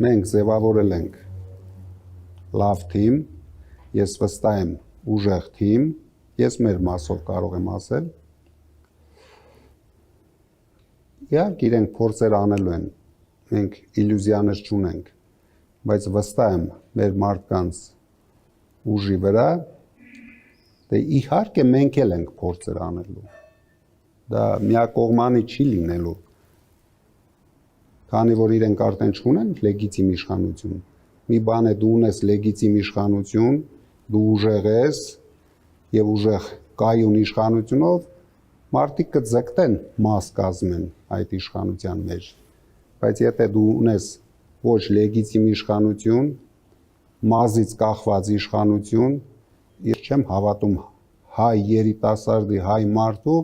մենք ձևավորել ենք լավ թիմ, ես վստահ եմ ուժեղ թիմ, ես մեր մասով կարող եմ ասել, իհարկե իրենք փորձեր անելու են, մենք իլյուզիաներ չունենք, բայց վստահ եմ մեր մարդկանց ուժի վրա, դե իհարկե մենք էլ ենք փորձեր անելու, դա միակողմանի չի լինելու, քանի որ իրենք արդեն չունեն լեգիտիմ իշխանություն, մի բան է դու ունես լեգիտիմ իշխանություն, դու ուժեղ ես եւ ուժեղ կայուն իշխանությունով մարդիկ կձգտեն մաս կազմեն այդ իշխանության մեջ, բայց եթե դու ունես ոչ լեգիտիմ իշխանություն, մազից կախված իշխանություն, ես չեմ հավատում հայ երիտասարդի, հայ մարդու,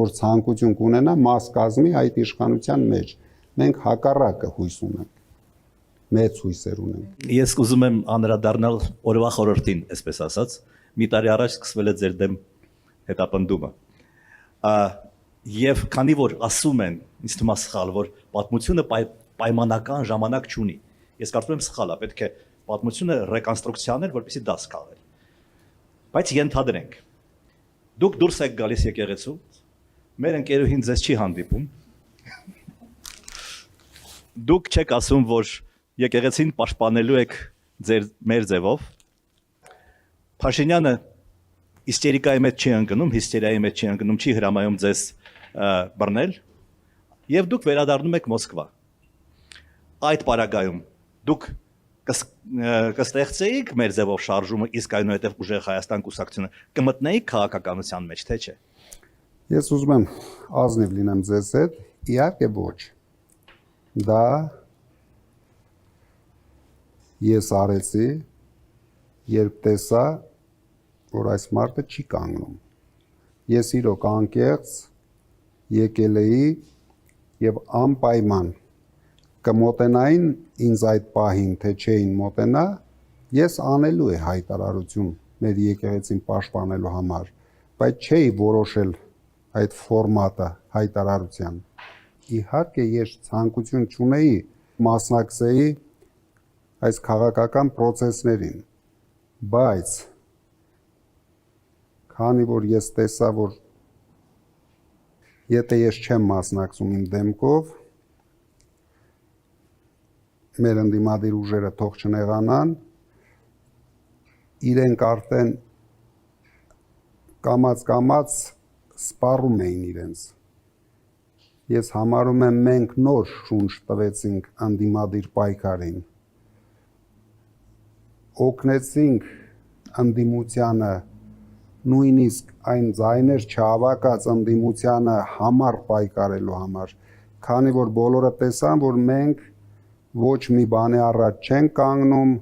որ ցանկություն կունենա մաս կազմի այդ իշխանության մեջ, մենք հակառակը հույս ունենք, մեծ հույսեր ունենք։ Ես ուզում եմ անդրադառնալ օրվա խորհրդին, այսպես ասած, մի տարի առաջ սկսվել է ձեր դեմ հետապնդումը։ Եվ քանի որ ասում են, ինձ թվում է սխալ, որ պատմությունը պայմանական ժամանակ չունի։ Ես կարծում եմ սխալ է, պետք է պատմությունը ռեկոնստրուկցիան էր, որպեսզի դաս քաղել։ Բայց ենթադրենք, դուք դուրս եք գալիս եկեղեցու, մեր ընկերուհին ձեզ չի հանդիպում։ Դուք չեք ասում, որ եկեղեցին պաշտպանելու եք մեր ձևով։ Փաշինյանը հիստերիկայի մեջ չի ընկնում, հիստերիայի մեջ չի ընկնում, չի հրամայում ձեզ բռնել, եւ դուք վերադառնում եք Մոսկվա։ Այդ պարագայում դուք կստեղծեիք մեր ձևով շարժումը, իսկ այնուհետև ուժեղ Հայաստան կուսակցությունը կմտնեիք քաղաքականության մեջ, թե չէ։ Ես ուզում եմ ազնիվ լինեմ ձեզ հետ, իհարկե ոչ։ Դա ես արեցի, երբ տեսա, որ այս մարդը չի կանգնում։ Ես իրոք անկեղծ եկել էի եւ անպայման կմոտենային ինձ այդ պահին, թե չէին մոտենա, ես անելու է հայտարարություն մեր եկեղեցին պաշտպանելու համար, բայց չէի որոշել այդ ֆորմատը հայտարարության։ Իհարկե ես ցանկություն չունեի մասնակցեի այս քաղաքական process-ներին, բայց քանի որ ես տեսա, որ եթե ես չեմ մասնակցում իմ դեմքով, մեր ընդդիմադիր ուժերը թող չնեղանան, իրենք արդեն կամաց սպառում էին իրենց։ Ես համարում եմ մենք նոր շունչ տվեցինք ընդդիմադիր պայքարին, օգնեցինք ընդդիմությանը, նույնիսկ այն ձայներ չհավաքած ընդդիմությանը համառ պայքարելու համար, քանի որ բոլորը տեսան, որ մենք ոչ մի բանի առաջ չեն կանգնում,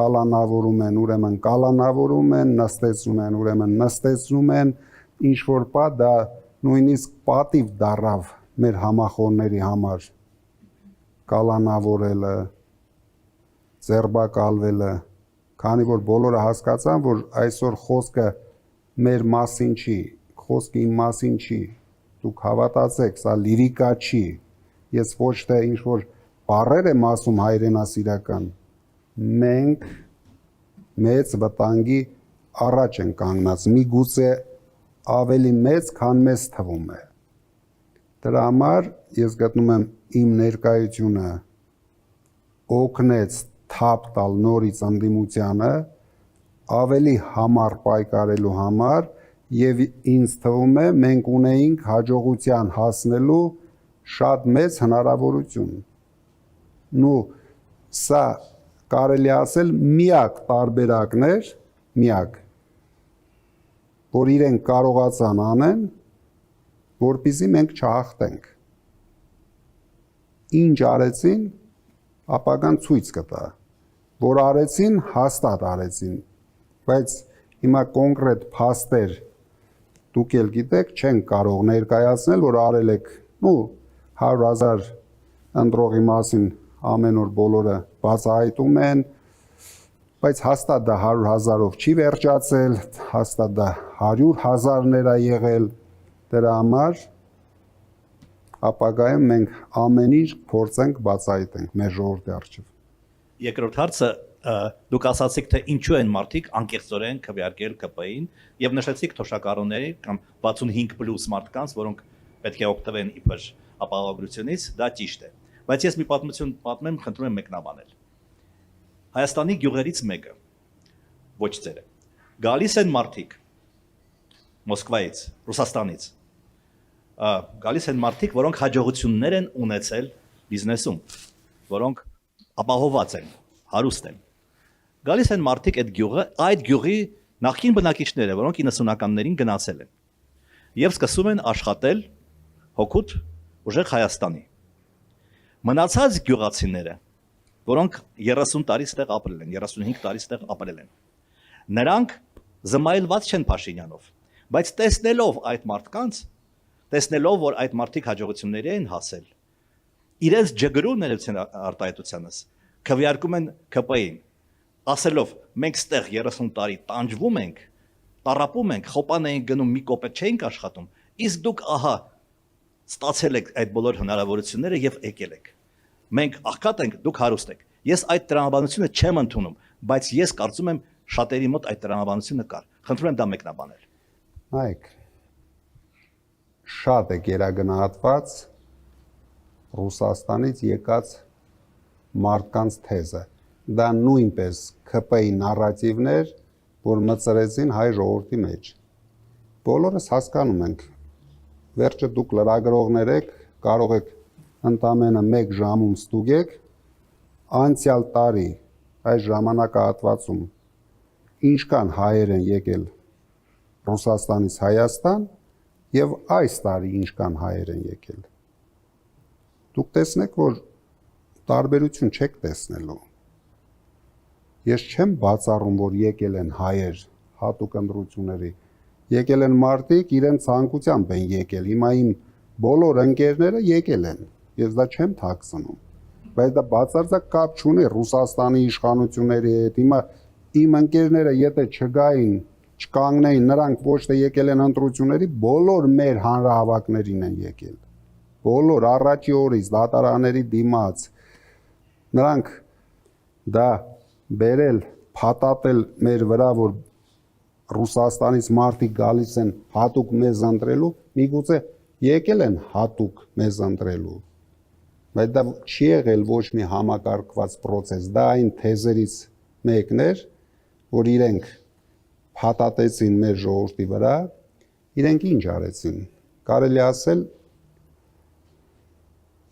կալանավորում են, ուրեմն կալանավորում են, նստեցնում են, ուրեմն նստեցնում են, ինչ որ պա դա նույնիսկ պատիվ դառավ մեր համախոհների համար, կալանավորելը, ձերբակալվելը, քանի որ բոլորը հասկացան, որ այսօր խոսքը մեր մասին չի, խոսքը իմ մասին չի, դուք հավատացեք, սա լիրիկա չի, ես ոչ թե ինչ-որ բառեր եմ ասում հայրենասիրական, մենք մեծ վտանգի առաջ են կանգնած, միգուցե ավելի մեծ, քան մեզ թվում է։ Դրա համար ես գտնում եմ իմ ներկայությունը օգնեց թափ տալ նորից ընդդիմությանը ավելի համառ պայքարելու համար եւ ինձ թվում է մենք ունեինք հաջողության հասնելու շատ մեծ հնարավորություն։ Նու սա կարելի ասել միակ տարբերակն էր, միակ, որ իրենք կարողացան անեն, որպեսզի մենք չհաղթենք։ Ինչ արեցին, ապագան ցույց կտա, որ արեցին, հաստատ արեցին, բայց հիմա կոնկրետ փաստեր դուք էլ գիտեք, չեն կարող ներկայացնել, որ արել եք, 100,000 ընտրողի մասին ամեն օր բոլորը բացահայտում են, բայց հաստատ դա 100,000-ով չի վերջացել, հաստատ դա 100,000-ներ է եղել, դրա համար ապագայում մենք ամեն ինչ փորձենք բացահայտենք մեր ժողովրդի առջև։ Երկրորդ հարցը դուք ասացիք թե ինչու են մարդիկ անկեղծորեն քվեարկել ԿՊ-ին եւ նշեցիք թոշակառուների կամ 65+ մարդկանց, որոնք պետք է օգտվեն իբր ապահովագրությունից, դա ճիշտ է։ Բայց ես մի պատմություն պատմեմ, խնդրում եմ մեկնաբանել։ Հայաստանի գյուղերից մեկը ոչ ծերը։ Գալիս են մարդիկ Մոսկվայից, Ռուսաստանից։ Գալիս են մարդիկ, որոնք հաջողություններ են ունեցել բիզնեսում, որոնք ապահոված են, հարուստ են։ Գալիս են մարդիկ այդ գյուղի նախկին բնակիչները, որոնք 90-ականներին գնացել են եւ սկսում են աշխատել հոգուտ ուժեղ Հայաստանի։ Մնացած գյուղացիները, որոնք 30 տարի ստեղ ապրել են, 35 տարի ստեղ ապրել են, նրանք զմայլված չեն Փաշինյանով, բայց տեսնելով այդ մարդկանց, տեսնելով, որ այդ մարդիկ հաջողությունների են հասել, իրենց ջգրուն ներեցեն արտահայտությանս, քվեարկում են ԿՊ-ին, ասելով մենք ստեղ 30 տարի տանջվում ենք, տարապում ենք, խոպան ենք գնում, մի կոպետ չենք աշխատում, իսկ դուք ահա ստացել եք այդ բոլոր հնարավորությունները եւ եկել եք։ Մենք աղքատ ենք, դուք հարուստ եք։ Ես այդ տրամաբանությունը չեմ ընդունում, բայց ես կարծում եմ շատերի մոտ այդ տրամաբանությունը կար։ Խնդրում եմ դա մեկնաբանել։ Նայեք, շատ է գերագնահատված Ռուսաստանից եկած մարդկանց թեզը։ Դա նույնպես ԿՊ-ի նարատիվներ, որ մտցրեցին հայ ժողովրդի մեջ։ Բոլորս հասկանում ենք, վերջը դուք լրագրողներ եք, կարող եք ընդամենը 1 ժամում ստուգեք անցյալ տարի այս ժամանակահատվածում ինչքան հայեր են եկել Ռուսաստանից Հայաստան եւ այս տարի ինչքան հայեր են եկել։ Դուք տեսնեք, որ տարբերություն չեք տեսնելու։ Ես չեմ բացառում, որ եկել են հայեր հատուկ ընտրությունների, եկել են մարդիկ իրենց ցանկությամբ են եկել։ Հիմա իմ բոլոր ընկերները եկել են։ Ես դա չեմ թաքցնում։ Բայց դա բացարձակ կապ չունի Ռուսաստանի իշխանությունների հետ։ Հիմա իմ ընկերները եթե չգային, չկանգնեին, նրանք ոչ թե եկել են ընտրությունների, բոլոր մեր հանրահավաքներին են եկել։ Բոլոր առաջի օրից դատարանների դիմաց նրանք դա բերել, փաթաթել մեր վրա, որ Ռուսաստանից մարդիկ գալիս են հատուկ մեզ ընտրելու, միգուցե եկել են հատուկ մեզ ընտրելու, բայց դա չի եղել ոչ մի համակարգված process, դա այն թեզերից մեկն էր, որ իրենք փաթաթեցին մեր ժողովրդի վրա, իրենք ինչ արեցին, կարելի ասել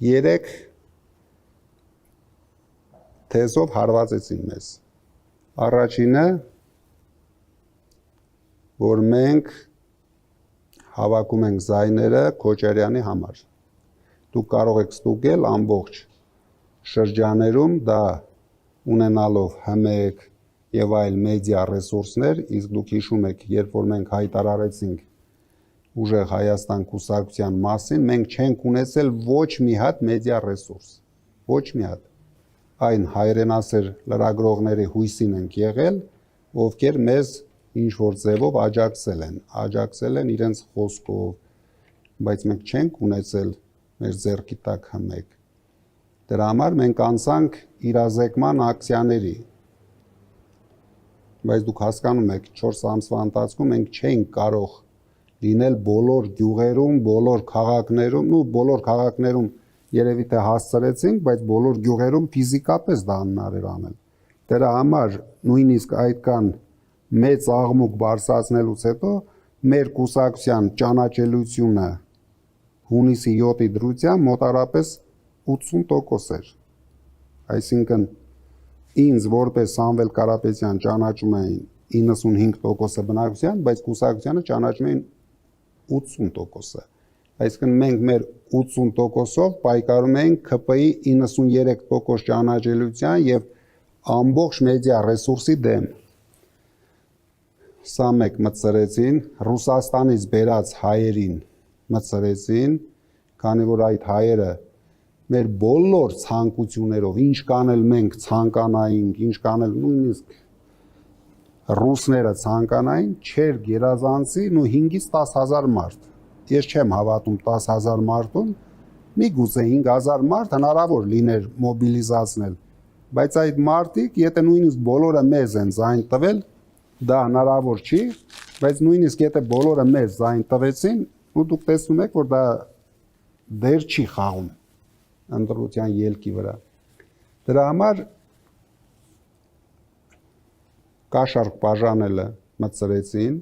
3 թեզով հարվածեցին մեզ։ Առաջինը, որ մենք հավաքում ենք զայները Քոչարյանի համար։ Դուք կարող եք ստուգել ամբողջ շրջաներում դա ունենալով ՀՄԵԿ եւ այլ մեդիա ռեսուրսներ, իսկ դուք հիշում եք, երբ որ մենք հայտարարեցինք ուժեղ Հայաստան կուսակցության մասին, մենք չենք ունեցել ոչ մի հատ մեդիա ռեսուրս, ոչ մի հատ։ Այն հայրենասեր լրագրողների հույսին ենք եղել, ովքեր մեզ ինչ-որ ձևով աջակցել են իրենց խոսքով, բայց մենք չենք ունեցել մեր ձեռքի տակ ՀՄԵԿ։ Դրա համար մենք անցանք իրազեկման ակցիաների, բայց դուք հասկանում եք 4 ամսվա ընթացքում մենք չենք կարող լինել բոլոր գյուղերում, բոլոր քաղաքներում, բոլոր քաղաքներում երևի թե հասցրեցինք, բայց բոլոր գյուղերում ֆիզիկապես դա անհնար էր անել։ Դրա համար նույնիսկ այդքան մեծ աղմուկ բարձրացնելուց հետո մեր կուսակցության ճանաչելիությունը հունիսի 7-ի դրությամբ մոտարապես 80% էր։ Այսինքն ինձ որպես Սամվել Կարապետյան ճանաչում էին 95% բնակչության, բայց կուսակցությանը ճանաչում էին 80%-ը։ Այսինքն մենք մեր 80%-ով պայքարում էինք ԿՊ-ի 93% ճանաչելիության եւ ամբողջ մեդիա ռեսուրսի դեմ։ Սա մեկ մտցրեցին, Ռուսաստանից բերած հայերին մտցրեցին, քանի որ այդ հայերը մեր բոլոր ցանկություններով, ինչ կանել մենք ցանկանայինք, ինչ կանել նույնիսկ ռուսները ցանկանային, չեր գերազանցի նու 5-ից 10,000 մարդ։ Ես չեմ հավատում 10,000 մարդուն, Միգուցե 5000 մարդ հնարավոր լիներ մոբիլիզացնել, բայց այդ մարդիկ, եթե նույնիսկ բոլորը մեզ են զայն տվել, դա հնարավոր չի, բայց նույնիսկ եթե բոլորը մեզ զայն տվեցին, ու դուք տեսնում եք, որ դա դեր չի խաղում ընտրության ելքի վրա։ Դրա համար կաշառք բաժանելը մտցրեցին,